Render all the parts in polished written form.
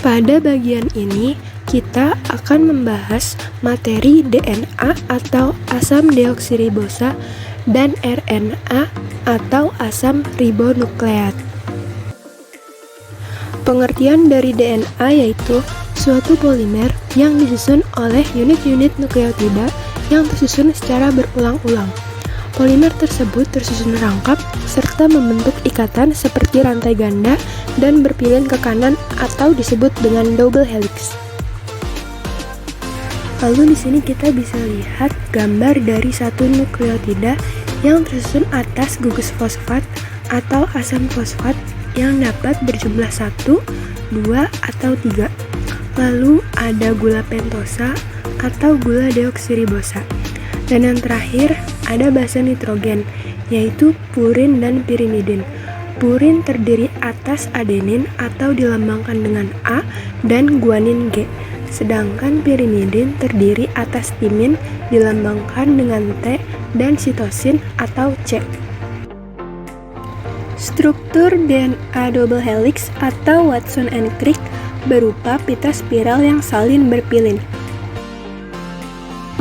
Pada bagian ini, kita akan membahas materi DNA atau asam deoksiribosa dan RNA atau asam ribonukleat. Pengertian dari DNA yaitu suatu polimer yang disusun oleh unit-unit nukleotida yang tersusun secara berulang-ulang. Polimer tersebut tersusun rangkap serta membentuk ikatan seperti rantai ganda dan berpilin ke kanan atau disebut dengan double helix. Lalu di sini kita bisa lihat gambar dari satu nukleotida yang tersusun atas gugus fosfat atau asam fosfat yang dapat berjumlah 1, 2, atau 3. Lalu ada gula pentosa atau gula deoksiribosa. Dan yang terakhir ada basa nitrogen, yaitu purin dan pirimidin. Purin terdiri atas adenin atau dilambangkan dengan A dan guanin G. Sedangkan pirimidin terdiri atas timin dilambangkan dengan T dan sitosin atau C. Struktur DNA double helix atau Watson and Crick berupa pita spiral yang saling berpilin.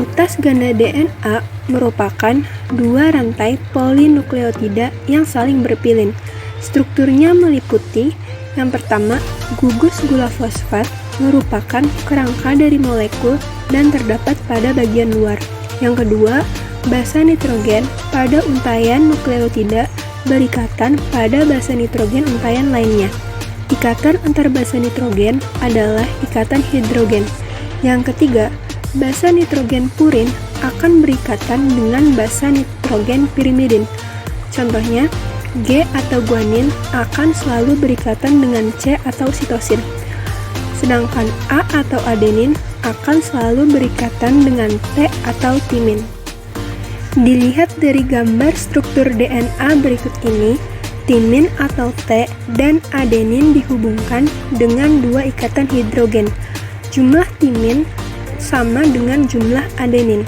Utas ganda DNA merupakan dua rantai polinukleotida yang saling berpilin. Strukturnya meliputi yang pertama, gugus gula fosfat merupakan kerangka dari molekul dan terdapat pada bagian luar. Yang kedua, basa nitrogen pada untayan nukleotida berikatan pada basa nitrogen untayan lainnya. Ikatan antar basa nitrogen adalah ikatan hidrogen. Yang ketiga, basa nitrogen purin akan berikatan dengan basa nitrogen pirimidin. Contohnya, G atau guanin akan selalu berikatan dengan C atau sitosin. Sedangkan A atau adenin akan selalu berikatan dengan T atau timin. Dilihat dari gambar struktur DNA berikut ini, timin atau T dan adenin dihubungkan dengan dua ikatan hidrogen. Jumlah timin sama dengan jumlah adenin.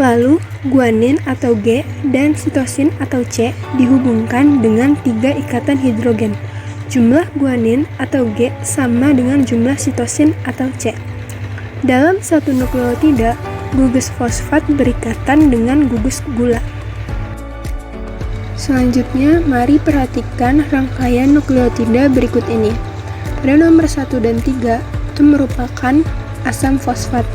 Lalu, guanin atau G dan sitosin atau C dihubungkan dengan tiga ikatan hidrogen. Jumlah guanin atau G sama dengan jumlah sitosin atau C. Dalam satu nukleotida, gugus fosfat berikatan dengan gugus gula. Selanjutnya, mari perhatikan rangkaian nukleotida berikut ini. Pada nomor 1 dan 3, itu merupakan asam fosfat.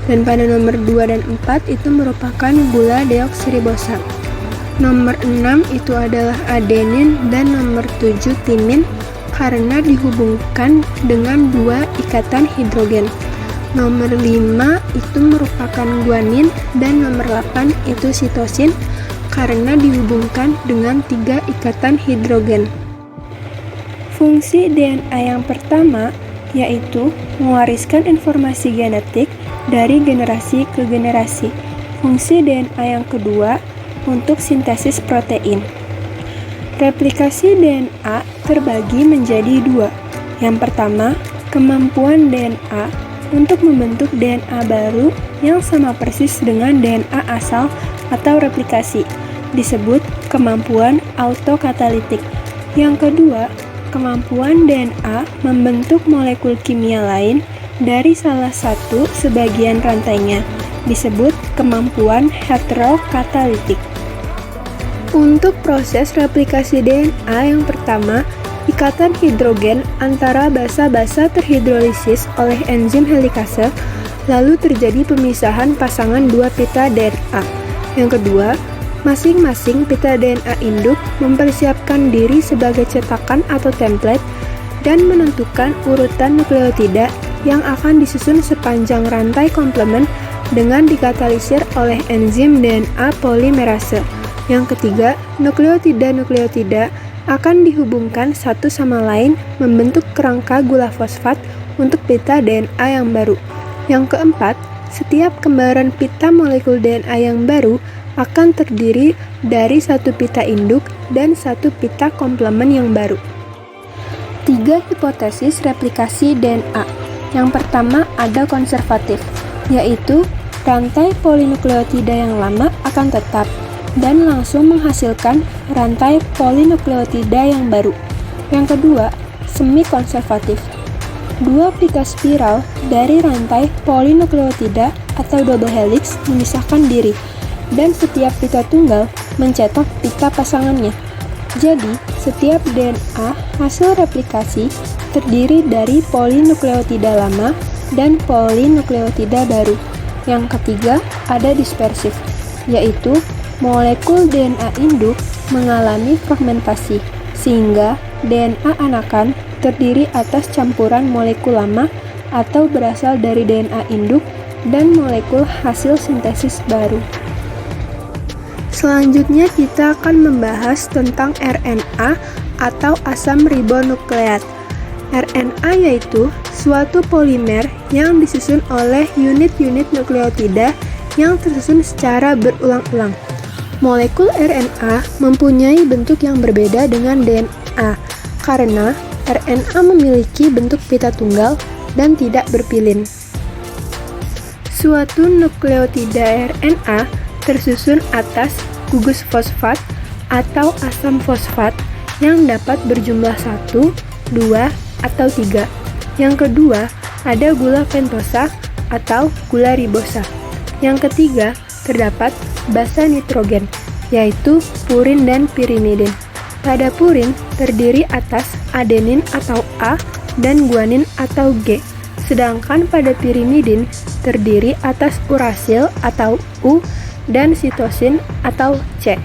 Dan pada nomor 2 dan 4 itu merupakan gula deoksiribosa. Nomor 6 itu adalah adenin dan nomor 7 timin karena dihubungkan dengan dua ikatan hidrogen. Nomor 5 itu merupakan guanin dan nomor 8 itu sitosin karena dihubungkan dengan tiga ikatan hidrogen. Fungsi DNA yang pertama yaitu mewariskan informasi genetik dari generasi ke generasi. Fungsi DNA yang kedua untuk sintesis protein. Replikasi DNA terbagi menjadi dua. Yang pertama, kemampuan DNA untuk membentuk DNA baru yang sama persis dengan DNA asal atau replikasi, disebut kemampuan autokatalitik. Yang kedua, kemampuan DNA membentuk molekul kimia lain dari salah satu sebagian rantainya, disebut kemampuan heterokatalitik. Untuk proses replikasi DNA yang pertama, ikatan hidrogen antara basa-basa terhidrolisis oleh enzim helikase, lalu terjadi pemisahan pasangan dua pita DNA. Yang kedua, masing-masing pita DNA induk mempersiapkan diri sebagai cetakan atau template dan menentukan urutan nukleotida yang akan disusun sepanjang rantai komplement dengan dikatalisir oleh enzim DNA polimerase. Yang ketiga, nukleotida-nukleotida akan dihubungkan satu sama lain membentuk kerangka gula fosfat untuk pita DNA yang baru. Yang keempat, setiap kembaran pita molekul DNA yang baru akan terdiri dari satu pita induk dan satu pita komplement yang baru. 3 hipotesis replikasi DNA. Yang pertama ada konservatif, yaitu rantai polinukleotida yang lama akan tetap dan langsung menghasilkan rantai polinukleotida yang baru. Yang kedua, semi konservatif. Dua pita spiral dari rantai polinukleotida atau double helix memisahkan diri, dan setiap pita tunggal mencetak pita pasangannya. Jadi, setiap DNA hasil replikasi terdiri dari polinukleotida lama dan polinukleotida baru. Yang ketiga, ada dispersif, yaitu molekul DNA induk mengalami fragmentasi, sehingga DNA anakan terdiri atas campuran molekul lama atau berasal dari DNA induk dan molekul hasil sintesis baru. Selanjutnya kita akan membahas tentang RNA atau asam ribonukleat. RNA yaitu suatu polimer yang disusun oleh unit-unit nukleotida yang tersusun secara berulang-ulang. Molekul RNA mempunyai bentuk yang berbeda dengan DNA karena RNA memiliki bentuk pita tunggal dan tidak berpilin. Suatu nukleotida RNA tersusun atas gugus fosfat atau asam fosfat yang dapat berjumlah 1, 2, atau 3. Yang kedua, ada gula pentosa atau gula ribosa. Yang ketiga, terdapat basa nitrogen, yaitu purin dan pirimidin. Pada purin terdiri atas adenin atau A dan guanin atau G, sedangkan pada pirimidin terdiri atas urasil atau U dan sitosin atau C.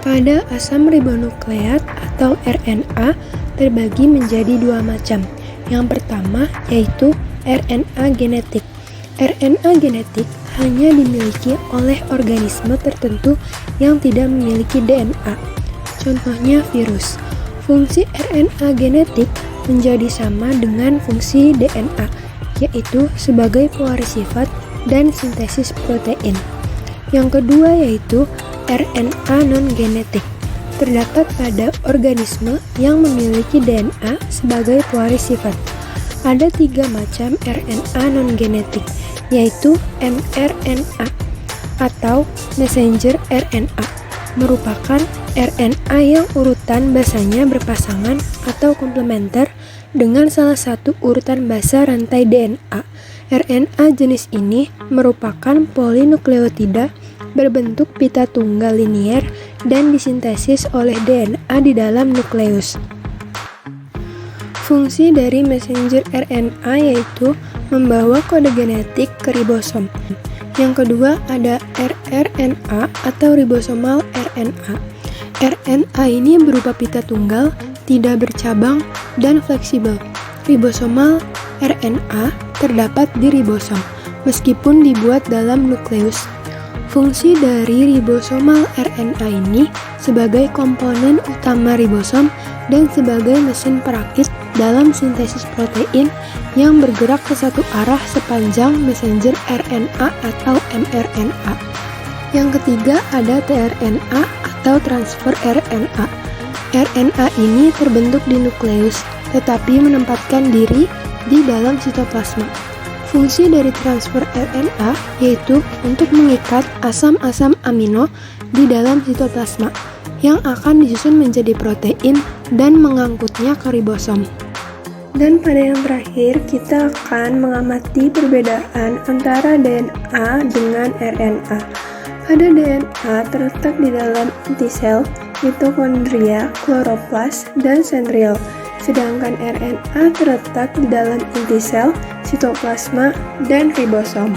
Pada asam ribonukleat atau RNA terbagi menjadi dua macam. Yang pertama yaitu RNA genetik. RNA genetik hanya dimiliki oleh organisme tertentu yang tidak memiliki DNA. Contohnya virus. Fungsi RNA genetik menjadi sama dengan fungsi DNA, yaitu sebagai pewaris sifat dan sintesis protein. Yang kedua yaitu RNA non-genetik. Terdapat pada organisme yang memiliki DNA sebagai pewaris sifat. Ada 3 macam RNA non-genetik, yaitu mRNA atau messenger RNA, merupakan RNA yang urutan basanya berpasangan atau komplementer dengan salah satu urutan basa rantai DNA. RNA jenis ini merupakan polinukleotida berbentuk pita tunggal linier dan disintesis oleh DNA di dalam nukleus. Fungsi dari messenger RNA yaitu membawa kode genetik ke ribosom. Yang kedua ada rRNA atau ribosomal RNA. RNA ini berupa pita tunggal, tidak bercabang, dan fleksibel. Ribosomal RNA terdapat di ribosom, meskipun dibuat dalam nukleus. Fungsi dari ribosomal RNA ini sebagai komponen utama ribosom dan sebagai mesin perakit dalam sintesis protein yang bergerak ke satu arah sepanjang messenger RNA atau mRNA. Yang ketiga ada tRNA atau transfer RNA. RNA ini terbentuk di nukleus, tetapi menempatkan diri di dalam sitoplasma. Fungsi dari transfer RNA yaitu untuk mengikat asam-asam amino di dalam sitoplasma yang akan disusun menjadi protein dan mengangkutnya ke ribosom. Dan pada yang terakhir, kita akan mengamati perbedaan antara DNA dengan RNA. Pada DNA terletak di dalam intisel, mitokondria, kloroplas, dan sentriol. Sedangkan RNA terletak di dalam intisel, sitoplasma, dan ribosom.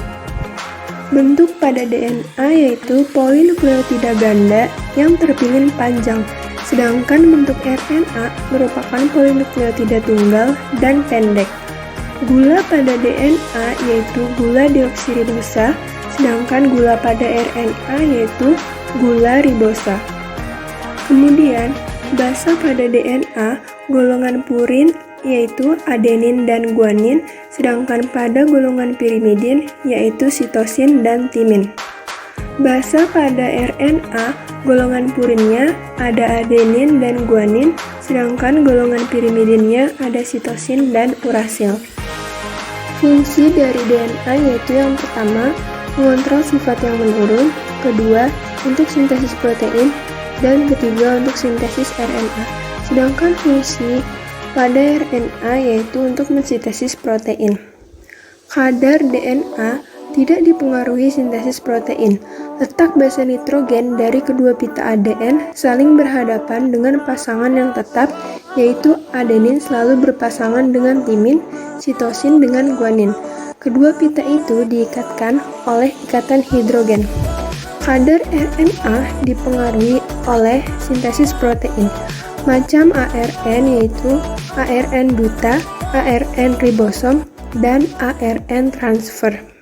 Bentuk pada DNA yaitu polinukleotida ganda yang terpilin panjang, sedangkan bentuk RNA merupakan polinukleotida tunggal dan pendek. Gula pada DNA yaitu gula deoksiribosa, sedangkan gula pada RNA yaitu gula ribosa. Kemudian, basa pada DNA golongan purin yaitu adenin dan guanin, sedangkan pada golongan pirimidin yaitu sitosin dan timin. Basa pada RNA golongan purinnya ada adenin dan guanin, sedangkan golongan pirimidinnya ada sitosin dan urasil. Fungsi dari DNA yaitu yang pertama, mengontrol sifat yang menurun, kedua, untuk sintesis protein, dan ketiga, untuk sintesis RNA. Sedangkan fungsi pada RNA yaitu untuk mensintesis protein. Kadar DNA tidak dipengaruhi sintesis protein. Letak base nitrogen dari kedua pita ADN saling berhadapan dengan pasangan yang tetap, yaitu adenin selalu berpasangan dengan timin, sitosin dengan guanin. Kedua pita itu diikatkan oleh ikatan hidrogen. Kadar RNA dipengaruhi oleh sintesis protein. Macam ARN yaitu ARN duta, ARN ribosom, dan ARN transfer.